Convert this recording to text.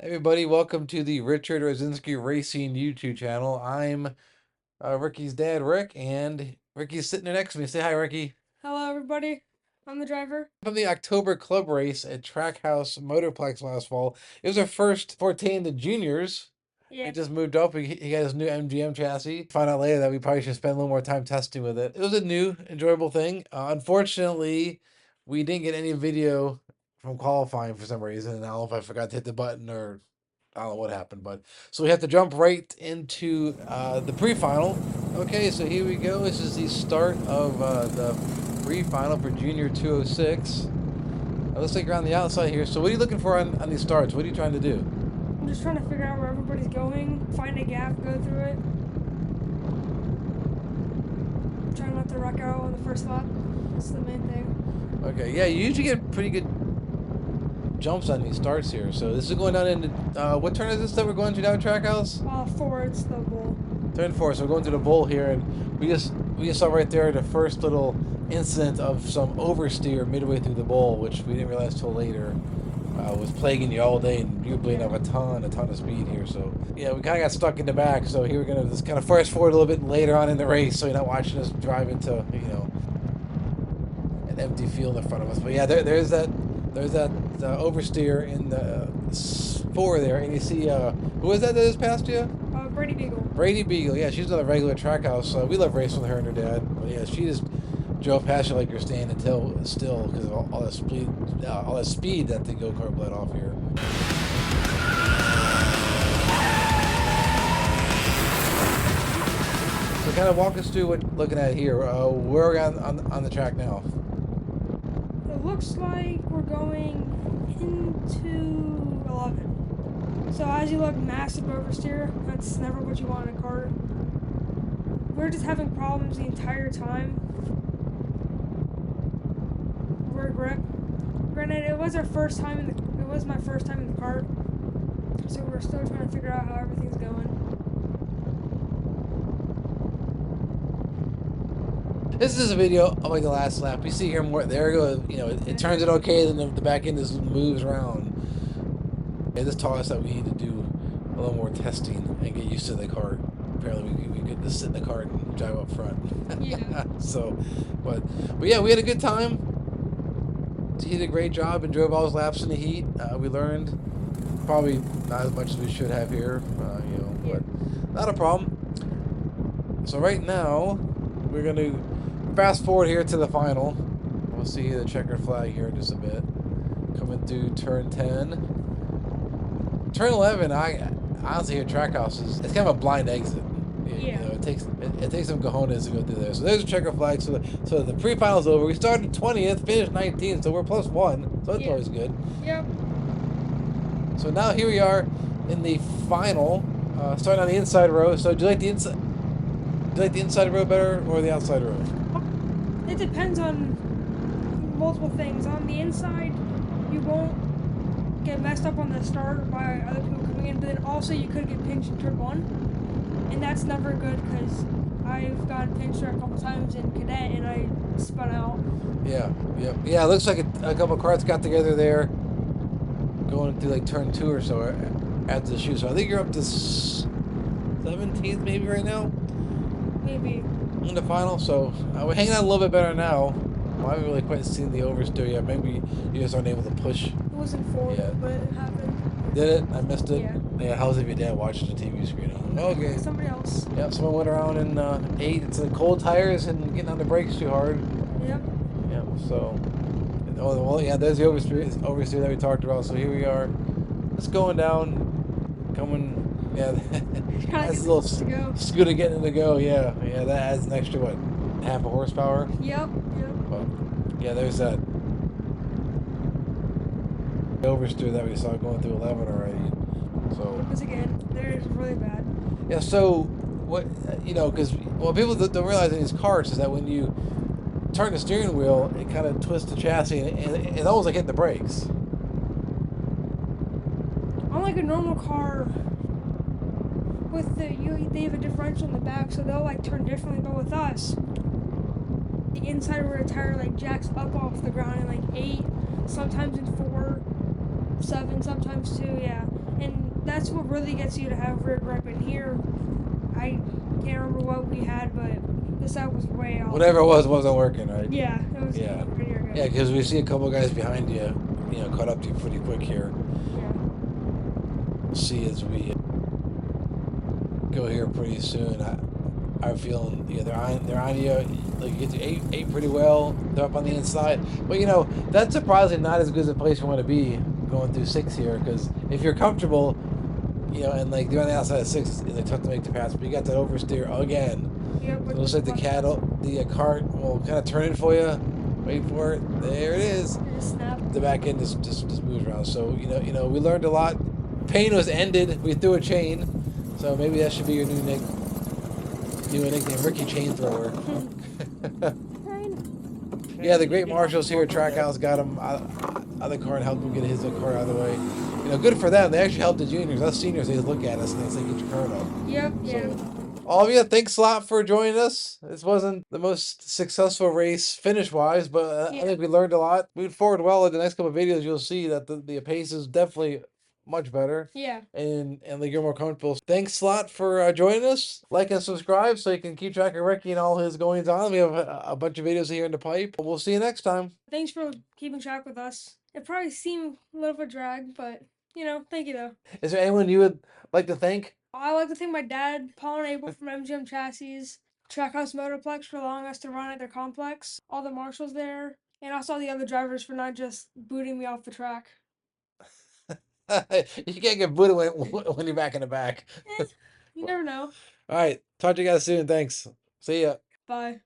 Hey everybody, welcome to the Richard Rosinski Racing YouTube channel. I'm Ricky's dad, Rick, and Ricky's sitting there next to me. Say hi, Ricky. Hello, everybody. I'm the driver. From the October club race at Trackhouse Motorplex last fall, it was our first forte in the juniors. He Yeah. just moved up. He got his new MGM chassis. Found out later that we probably should spend a little more time testing with it. It was a new, enjoyable thing. Unfortunately, we didn't get any video from qualifying for some reason. I don't know if I forgot to hit the button or I don't know what happened, but so we have to jump right into the pre-final. Okay, so here we go. This is the start of the pre-final for Junior 206. Looks like you're on the outside here. So what are you looking for on these starts? What are you trying to do? I'm just trying to figure out where everybody's going, find a gap, go through it. Trying not to wreck out on the first lap. That's the main thing. Okay, yeah, you usually get pretty good jumps on these starts here. So this is going down into what turn is this that we're going to down Trackhouse? Forwards the bull. Turn 4. So we're going to the bowl here, and we just saw right there the first little incident of some oversteer midway through the bowl, which we didn't realize till later. Was plaguing you all day, and you were bleeding up a ton of speed here. So yeah, we kind of got stuck in the back. So here we're gonna just kind of fast forward a little bit later on in the race, so you're not watching us drive into an empty field in front of us. But yeah, there's that oversteer in the 4 there, and you see who is that is past you? Brady Beagle. Brady Beagle, yeah, she's on a regular Trackhouse. We love racing with her and her dad. But yeah, she just drove past you like you're standing still because of all that speed that the go-kart bled off here. So kind of walk us through what you're looking at here. Where are we on the track now? It looks like we're going into 11. So as you look, massive oversteer. That's never what you want in a kart. We're just having problems the entire time. We're grip. Granted, it was my first time in the kart, so we're still trying to figure out how everything's going. This is a video of like the last lap. You see here more. There we go. It turns it okay. Then the back end just moves around. Yeah, this taught us that we need to do a little more testing and get used to the kart. Apparently, we could just sit in the kart and drive up front. Yeah. But yeah, we had a good time. He did a great job and drove all his laps in the heat. We learned probably not as much as we should have here, Yeah. but not a problem. So right now, we're going to fast forward here to the final. We'll see the checkered flag here in just a bit. Coming through turn 10. Turn 11, I honestly hear Trackhouse it's kind of a blind exit. Yeah. It takes some cojones to go through there. So there's a checkered flag. So the pre-final's over. We started 20th, finished 19th, so we're +1. So that's always good. Yep. So now here we are in the final, starting on the inside row. So do you like the inside? Do you like the inside row better or the outside row? It depends on multiple things. On the inside, you won't get messed up on the start by other people coming in, but then also you could get pinched in turn 1, and that's never good because I've gotten pinched there a couple times in cadet and I spun out. Yeah. It looks like a couple carts got together there, going through like turn 2 or so after the shoot. So I think you're up to 17th maybe right now. Maybe. In the final, so we're hanging out a little bit better now. I haven't really quite seen the oversteer yet. Maybe you just aren't able to push. It wasn't 4, Yeah. but it happened. Did it? I missed it? Yeah. How's it if your dad watching the TV screen? Okay. Somebody else. Yep, someone went around in 8. It's cold tires and getting on the brakes too hard. Yep. Yep, so. Oh, well, yeah, there's the oversteer that we talked about. So here we are. It's going down. Coming. Yeah. That's a little scooter getting to go. Yeah, that adds an extra, what, half a horsepower? Yep. But yeah, there's that oversteer that we saw going through 11 already. So Because again, they're really bad. yeah, so what because what people don't realize in these carts is that when you turn the steering wheel, it kind of twists the chassis and it's almost like hitting the brakes. Unlike a normal car, with they have a differential in the back, so they'll like turn differently. But with us, the inside rear tire like jacks up off the ground in like 8, sometimes in 4, 7, sometimes 2, yeah. And that's what really gets you to have rear grip. And here, I can't remember what we had, but the side was way off. Whatever it was wasn't working, right? Yeah, it Yeah. was pretty good. Yeah, because we see a couple guys behind you, caught up to you pretty quick here. Yeah. We'll see as we go here pretty soon. I'm feeling they're on you. Like you get to eight pretty well. They're up on the inside, but that's surprisingly not as good as a place you want to be going through 6 here. Because if you're comfortable, and like you're on the outside of 6, it's tough to make the pass. But you got that oversteer again. Yep. So it looks like the cart will kind of turn it for you. Wait for it. There it is. Just snap. The back end just moves around. So we learned a lot. Pain was ended. We threw a chain. So maybe that should be your new nickname, Ricky Chain Thrower. Yeah, the great marshals here at Trackhouse got him out of the car and helped him get his car out of the way. Good for them. They actually helped the juniors. Us seniors, they just look at us and they say, "Get your car out." Yep. Yeah. All of you, thanks a lot for joining us. This wasn't the most successful race finish-wise, but I think we learned a lot. Moving forward well, in the next couple of videos, you'll see that the pace is definitely much better. Yeah. And like you're more comfortable. Thanks a lot for joining us. Like and subscribe so you can keep track of Ricky and all his goings on. We have a bunch of videos here in the pipe. We'll see you next time. Thanks for keeping track with us. It probably seemed a little bit of a drag, but thank you though. Is there anyone you would like to thank? I like to thank my dad, Paul and Abel from MGM Chassis, Trackhouse Motorplex for allowing us to run at their complex, all the marshals there, and also all the other drivers for not just booting me off the track. You can't get booted when you're back in the back. You never know. All right. Talk to you guys soon. Thanks. See ya. Bye.